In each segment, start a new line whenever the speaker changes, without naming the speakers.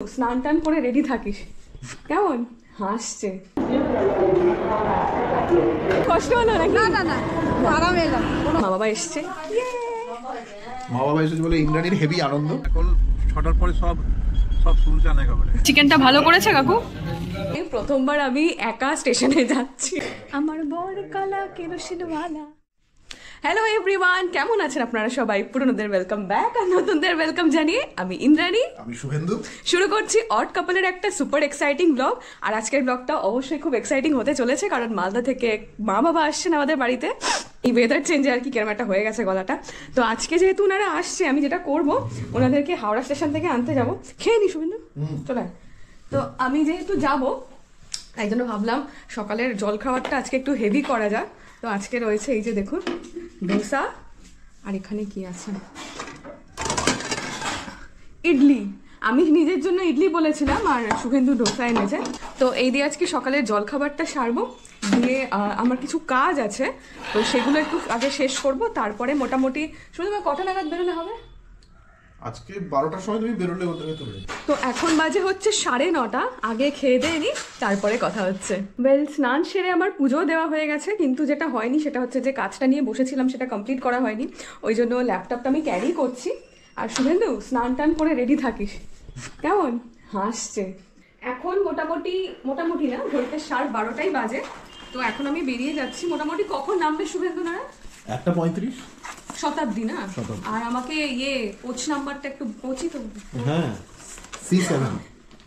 স্নান টান করে রেডি থাকিস কেমন? হাসছে। কষ্ট হলো নাকি?
না না আরাম এলাম।
মা বাবা এসছে,
মা বাবা এসেছে বলে ইন্দ্রাণীর হেভি আনন্দ। এখন 6টার পরে সব শুরু জানা একেবারে।
চিকেনটা ভালো করেছে কাকু। প্রথমবার আমি একা স্টেশনে যাচ্ছি। আমার বর কালা কেরোসিনওয়ালা। হ্যালো এভরিওয়ান, কেমন আছেন আপনারা সবাই? পুরনোদের ওয়েলকাম ব্যাক আর নতুনদের ওয়েলকাম জানিয়ে আমি ইন্দ্রাণী,
আমি শুভেন্দু
শুরু করছি অড কাপলের একটা সুপার এক্সাইটিং ব্লগ। আর আজকের ব্লগটা অবশ্যই খুব এক্সাইটিং হতে চলেছে, কারণ মালদা থেকে মা বাবা আসছেন আমাদের বাড়িতে। এই ওয়েদার চেঞ্জে আর কি কেরম একটা হয়ে গেছে গলাটা। তো আজকে যেহেতু ওনারা আসছে, আমি যেটা করব ওনাদেরকে হাওড়া স্টেশন থেকে আনতে যাব। খেয়ে নি শুভেন্দু, চলে। তো আমি যেহেতু যাব, তাই জন্য ভাবলাম সকালের জল খাবারটা আজকে একটু হেভি করা যাক। তো আজকে রয়েছে এই যে দেখুন ডোসা, আর এখানে কি আছে ইডলি। আমি নিজের জন্য ইডলি বলেছিলাম আর শুভেন্দু ডোসা এনেছে। তো এই দিয়ে আজকে সকালের জলখাবারটা সারবো, দিয়ে আমার কিছু কাজ আছে তো সেগুলো একটু আগে শেষ করব। তারপরে মোটামুটি শুধু কটা নাগাদ বেরোলে হবে?
আজকে 12টার সময় তুমি বেরোলে ওদের ভেতরে।
তো এখন বাজে হচ্ছে 9:30। আগে খেয়ে দিয়ে নি, তারপরে কথা হচ্ছে। ওয়েল, স্নান সেরে আমার পুজো দেওয়া হয়ে গেছে, কিন্তু যেটা হয়নি সেটা হচ্ছে যে কাজটা নিয়ে বসেছিলাম সেটা কমপ্লিট করা হয়নি। ওই জন্য ল্যাপটপটা আমি ক্যারি করছি। আর শুভেন্দু স্নান টান করে রেডি থাকিস কেমন? হাসছে। এখন মোটামুটি না, ঘড়িতে 12:30 বাজে। তো এখন আমি বেরিয়ে যাচ্ছি। মোটামুটি কখন নামবে শুভেন্দু নারা?
1:35
শতাব্দী না? আর আমাকে কোচ নাম্বারটা একটু পৌঁছি তো।
হ্যাঁ, C7।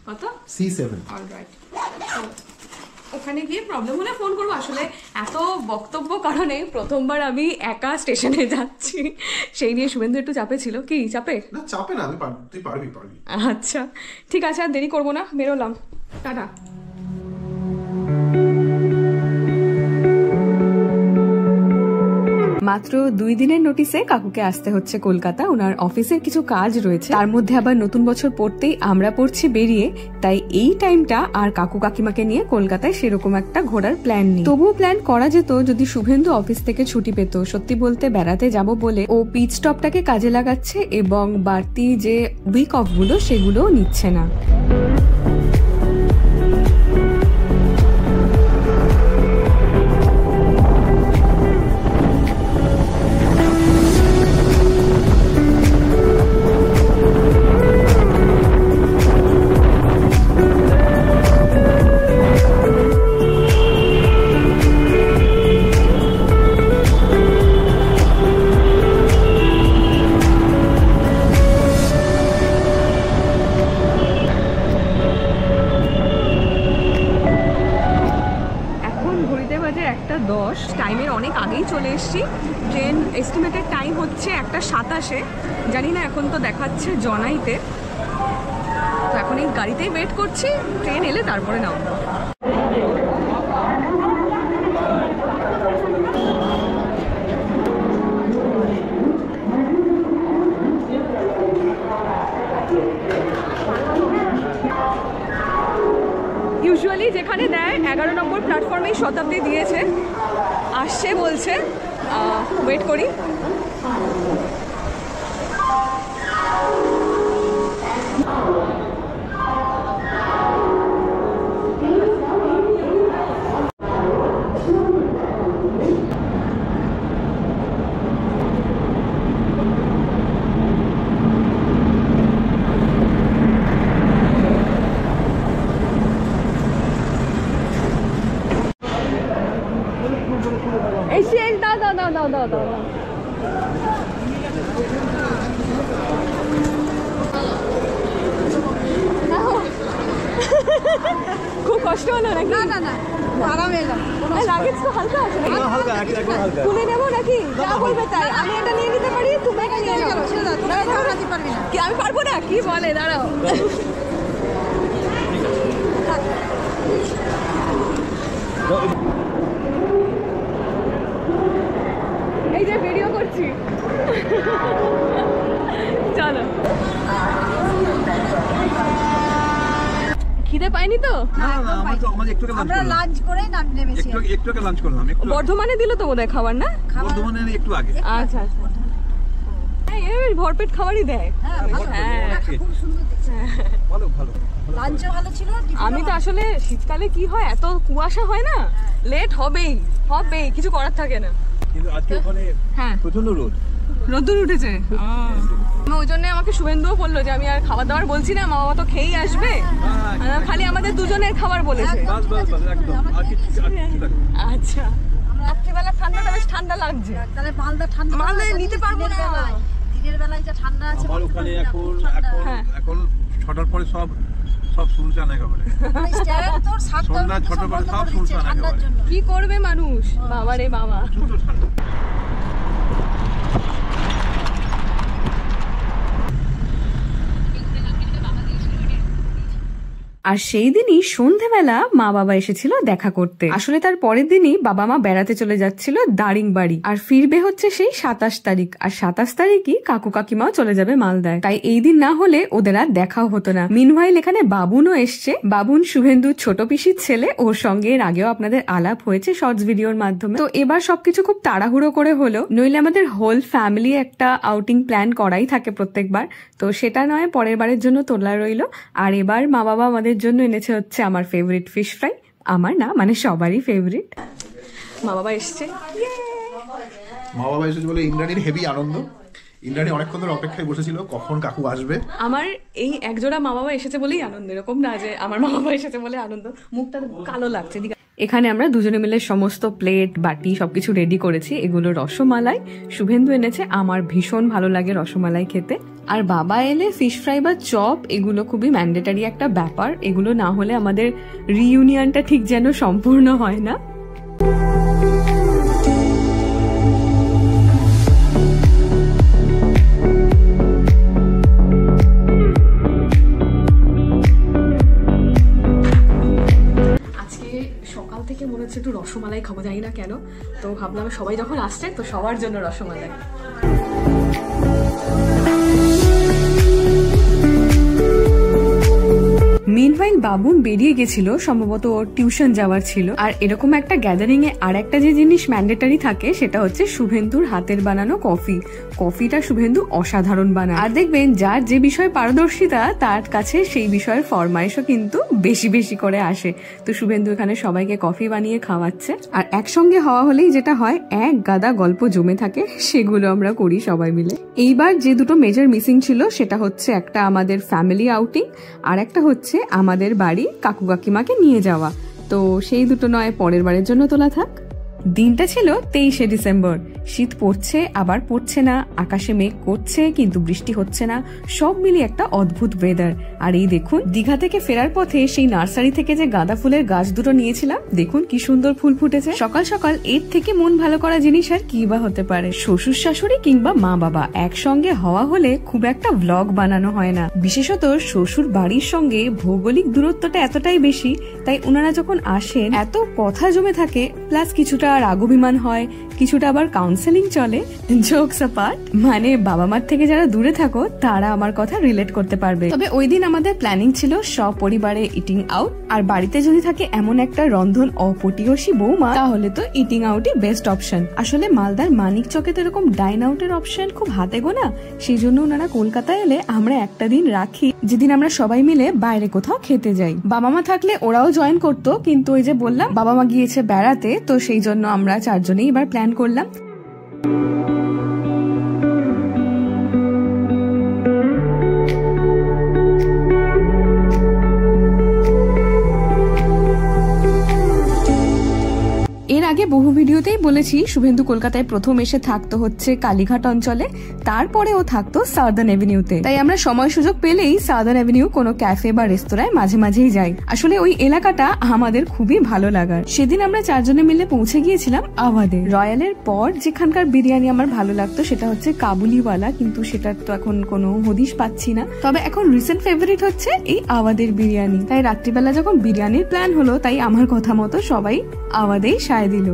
কত?
C7।
অলরাইট। ওখানে গিয়ে প্রবলেম হলে ফোন করবো। আসলে এত বক্তব্য কারণে প্রথমবার আমি একা স্টেশনে যাচ্ছি, সেই নিয়ে শুভেন্দু একটু চাপে ছিল। কি চাপে?
না চাপে না, তুই পারবি।
আচ্ছা ঠিক আছে, আর দেরি করবো না, বেরোলাম। টাটা। মাত্র 2 দিনের নোটিসে কাকুকে আসতে হচ্ছে কলকাতা। ওনার অফিসের কিছু কাজ রয়েছে, তার মধ্যে আবার নতুন বছর পড়তেই আমরা পড়ছি বেরিয়ে। তাই এই টাইমটা আর কাকু কাকিমাকে নিয়ে কলকাতায় সেরকম একটা ঘোরার প্ল্যান নেই। তবুও প্ল্যান করা যেত যদি শুভেন্দু অফিস থেকে ছুটি পেত। সত্যি বলতে বেড়াতে যাব বলে ও পিচ স্টপটাকে কাজে লাগাচ্ছে এবং বাড়তি যে উইক অফ গুলো সেগুলোও নিচ্ছে না। টাইমের অনেক আগেই চলে এসেছি। ট্রেন এস্টিমেটেড টাইম হচ্ছে 1:27। জানি না, এখন তো দেখাচ্ছে জনাইতে। তো এখন এই গাড়িতেই ওয়েট করছি, ট্রেন এলে তারপরে নামবো। ইউজুয়ালি যেখানে দেয় 11 নম্বর প্ল্যাটফর্মেই শতাব্দী দিয়েছে, আসছে বলছে। ওয়েট করি। দাও। খুব কষ্ট হলো নাকি?
না না আরাম এলাম।
লাগেজ তো হালকা আছে নাকি?
হালকা
তুলে নেবো নাকি? যা বলবে তাই। আমি এটা নিয়ে নিতে পারি, তুমি এটা নিয়ে যাও।
পারবি না?
কি আমি পারবো না? কি বলে, দাঁড়াও। এই যে ভিডিও করছি, চলো। খিদে পাইনি তো?
আমরা লাঞ্চ করে নেমেছি।
একটু লাঞ্চ করলাম।
বর্ধমানে দিল তো বোধহয় খাবার, না?
বর্ধমানে একটু আগে।
আচ্ছা। বেশ ভরপেট খাবারই দেয়। হ্যাঁ
খুব সুন্দর দেখছি।
ভালো ভালো।
লাঞ্চও ভালো ছিল।
আমি তো আসলে শীতকালে কি হয়, এত কুয়াশা হয় না, লেট হবেই হবেই, কিছু করার থাকে না।
কিন্তু আজকে ওখানে
হ্যাঁ
প্রচন্ড রোদ।
রোদ্দুর উঠেছে। ওই জন্য আমাকে শুভেন্দুও বললো যে আমি আর খাবার দাবার বলছি না, মা বাবা তো খেয়েই আসবে, খালি আমাদের দুজনের খাবার বলেছে।
বাস বাস বাস একদম। আর কিছু লাগবে।
আচ্ছা রাত্রিবেলা ঠান্ডাটা বেশ ঠান্ডা লাগছে।
তাহলে মালদা ঠান্ডা
মালদা নিতে পারবো না।
দিনের বেলায় যা ঠান্ডা আছে
আমার ওখানে এখন
হ্যাঁ।
এখন 6টার পরে সব শুনছান একেবারে। সন্ধ্যা 6টার পরে সব শুনছান
ঠান্ডার
একেবারে।
জন্য।
কি করবে মানুষ, বাবা রে বাবা।
প্রচুর ঠান্ডা।
আর সেই দিনই সন্ধেবেলা মা বাবা এসেছিল দেখা করতে। আসলে তার পরের দিনই বাবা মা বেড়াতে চলে যাচ্ছিল দারিংবাড়ি, আর ফিরবে হচ্ছে সেই 27 তারিখ। আর 27 তারিখই কাকু কাকিমাও চলে যাবে মালদায়। তাই এই দিন না হলে ওদের আর দেখাও হতো না। মিনওয়াইল এখানে বাবুনও এসছে। বাবুন শুভেন্দুর ছোট পিসির ছেলে, ওর সঙ্গে এর আগেও আপনাদের আলাপ হয়েছে শর্টস ভিডিওর মাধ্যমে। তো এবার সবকিছু খুব তাড়াহুড়ো করে হলো, নইলে আমাদের হোল ফ্যামিলি একটা আউটিং প্ল্যান করাই থাকে প্রত্যেকবার। তো সেটা নয়, পরের বারের জন্য তোলা রইলো। আর এবার মা বাবা আমাদের জন্য এনেছে হচ্ছে আমার ফেভারিট ফিশ ফ্রাই। আমার না, মানে সবারই ফেভারিট। মা বাবা এসছে।
মা বাবা এসেছে বলে ইন্দ্রাণীর হেভি আনন্দ। ইন্দ্রাণী অনেকক্ষণ ধরে অপেক্ষায় বসেছিল কখন কাকু আসবে।
আমার এই একজোড়া মা বাবা এসেছে বলেই আনন্দ, এরকম না যে আমার মা বাবা এসেছে বলে আনন্দ। মুখটা কালো লাগছে। এখানে আমরা দুজনে মিলে সমস্ত প্লেট বাটি সবকিছু রেডি করেছি। এগুলো রসমালাই, শুভেন্দু এনেছে, আমার ভীষণ ভালো লাগে রসমালাই খেতে। আর বাবা এলে ফিশ ফ্রাই বা চপ, এগুলো খুবই ম্যান্ডেটারি একটা ব্যাপার। এগুলো না হলে আমাদের রিইউনিয়নটা ঠিক যেন সম্পূর্ণ হয় না। সকাল থেকে মনে হচ্ছে একটু রসমালাই খাবো, জানি না কেন। তো ভাবলাম সবাই যখন আসছে তো সবার জন্য রসমালাই। মিনওয়াইল বাবুন বেরিয়ে গেছিল, সম্ভবত ওর টিউশন যাওয়ার ছিল। আর এরকম একটা গ্যাদারিং এ আর একটা যে জিনিস ম্যান্ডেটারি থাকে সেটা হচ্ছে শুভেন্দুর হাতের বানানো কফি। কফিটা শুভেন্দু অসাধারণ বানায়। আর দেখবেন যার যে বিষয়ে পারদর্শিতা তার কাছে সেই বিষয়ের ফরমাইশও কিন্তু বেশি বেশি করে আসে। তো শুভেন্দু এখানে সবাইকে কফি বানিয়ে খাওয়াচ্ছে। আর একসঙ্গে হওয়া হলেই যেটা হয়, এক গাদা গল্প জমে থাকে, সেগুলো আমরা করি সবাই মিলে। এইবার যে দুটো মেজর মিসিং ছিল সেটা হচ্ছে একটা আমাদের ফ্যামিলি আউটিং, আর একটা হচ্ছে আমাদের বাড়ি কাকু কাকিমাকে নিয়ে যাওয়া। তো সেই দুটো নয়, পরের বারের জন্য তোলা থাক। দিনটা ছিল 23শে ডিসেম্বর। শীত পড়ছে আবার পড়ছে না, আকাশে মেঘ করছে কিন্তু বৃষ্টি হচ্ছে না, সব মিলিয়ে একটা অদ্ভুত ওয়েদার। আর এই দেখুন, দীঘা থেকে ফেরার পথে সেই নার্সারি থেকে যে গাঁদা ফুলের গাছ দুটো নিয়েছিলাম, দেখুন কি সুন্দর ফুল ফুটেছে। সকাল সকাল এর থেকে মন ভালো করা জিনিস আর কি বা হতে পারে। শ্বশুর শাশুড়ি কিংবা মা বাবা একসঙ্গে হওয়া হলে খুব একটা ভ্লগ বানানো হয় না। বিশেষত শ্বশুর বাড়ির সঙ্গে ভৌগোলিক দূরত্বটা এতটাই বেশি, তাই ওনারা যখন আসেন এত কথা জমে থাকে, প্লাস কিছুটা রাগঅভিমান হয়, কিছুটা আবার কাউন্সেলিং চলে। জোকস অ্যাপার্ট, মানে বাবা মার থেকে যারা দূরে থাকো তারা আমার কথা রিলেট করতে পারবে। তবে ওই দিন আমাদের প্ল্যানিং ছিল সপরিবারে ইটিং আউট। আর বাড়িতে যদি থাকে এমন একটা রন্ধন অপটিয়সী বৌমা, তাহলে তো ইটিং আউটই বেস্ট অপশন। আসলে মালদার মানিক চকে তো এরকম ডাইন আউটের অপশন খুব হাতে গোনা। সেই জন্য ওনারা কলকাতায় এলে আমরা একটা দিন রাখি, যেদিন আমরা সবাই মিলে বাইরে কোথাও খেতে যাই। বাবা মা থাকলে ওরাও জয়েন করতো, কিন্তু ওই যে বললাম বাবা মা গিয়েছে বেড়াতে, তো সেই জন্য আমরা চারজনেই এবার প্ল্যান করলাম। এর আগে বহু ভিডিওতেই বলেছি শুভেন্দু কলকাতায় প্রথম এসে থাকতো হচ্ছে কালীঘাট অঞ্চলে, তারপরে ও থাকতো সাউদার্ন এভিনিউতে। তাই আমরা সময় সুযোগ পেলেই সাউদার্ন এভিনিউ কোনো ক্যাফে বা রেস্তোরাঁয় মাঝে মাঝেই যাই। আসলে ওই এলাকাটা আমাদের খুবই ভালো লাগার। সেদিন আমরা চারজনে মিলে পৌঁছে গিয়েছিলাম আওয়াদে। রয়্যালের পর যেখানকার বিরিয়ানি আমার ভালো লাগতো সেটা হচ্ছে কাবুলিওয়ালা, কিন্তু সেটার তো এখন কোনো হদিশ পাচ্ছি না। তবে এখন রিসেন্ট ফেভারিট হচ্ছে এই আওয়াদের বিরিয়ানি। তাই রাত্রিবেলা যখন বিরিয়ানির প্ল্যান হলো, তাই আমার কথা মতো সবাই আওয়াদেই সায় দিল।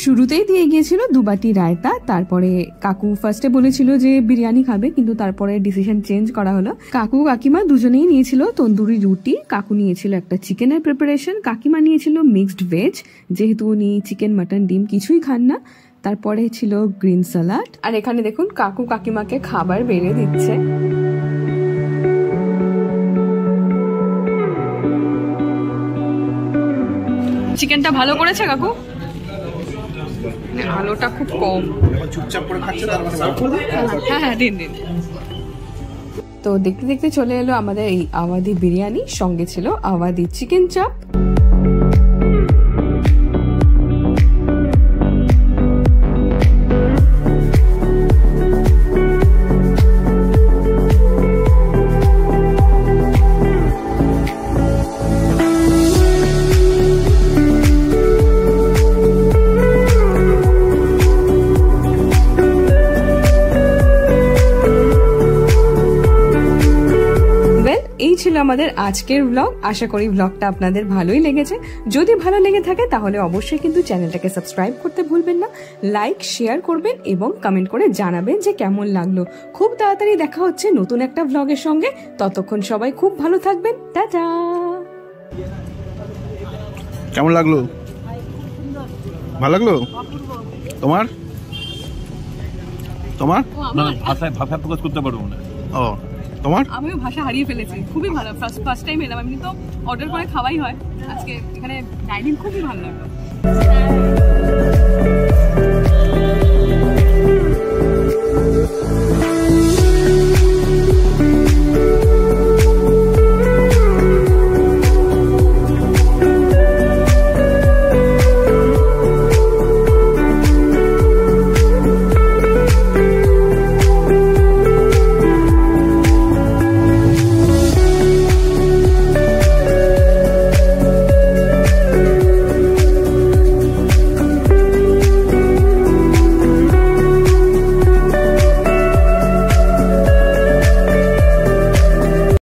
শুরুতেই দিয়ে গিয়েছিল 2 বাটি রায়তা, তারপরে কাকু ফার্স্টে বলেছিল যে বিরিয়ানি খাবে, কিন্তু তারপরে ডিসিশন চেঞ্জ করা হলো। কাকু কাকিমা দুজনেই নিয়েছিল তন্দুরি রুটি, কাকু নিয়েছিল একটা চিকেনের প্রিপারেশন, কাকিমা নিয়েছিল মিক্সড ভেজ, যেহেতু উনি চিকেন মাটন ডিম কিছুই খান না। তারপরে ছিল গ্রিন স্যালাড, আর এখানে দেখুন কাকু কাকিমাকে খাবার বেড়ে দিচ্ছে। চিকেনটা ভালো করেছে কাকু, আলোটা খুব কম।
চুপচাপ করে খাচ্ছে তার মানে
হ্যাঁ হ্যাঁ দিন দিন। তো দেখতে দেখতে চলে এলো আমাদের এই আওয়াদি বিরিয়ানি, সঙ্গে ছিল আওয়াদি চিকেন চাপ। এই ছিল আমাদের আজকের ব্লগ। আশা করি ব্লগটা আপনাদের ভালোই লেগেছে। যদি ভালো লেগে থাকে তাহলে অবশ্যই কিন্তু চ্যানেলটাকে সাবস্ক্রাইব করতে ভুলবেন না, লাইক শেয়ার করবেন এবং কমেন্ট করে জানাবেন যে কেমন লাগলো। খুব তাড়াতাড়ি দেখা হচ্ছে নতুন একটা ব্লগের সঙ্গে, ততক্ষণ সবাই খুব ভালো থাকবেন। টাটা।
কেমন লাগলো? ভালো লাগলো তোমার? তোমার
না ভাষায় ভাষা প্রকাশ করতে পারবো না।
ও তোমার?
আমিও ভাষা হারিয়ে ফেলেছি। খুবই ভালো, ফার্স্ট টাইম এলাম। এমনি তো অর্ডার করে খাওয়াই হয়, আজকে এখানে ডাইনিং খুবই ভালো লাগলো।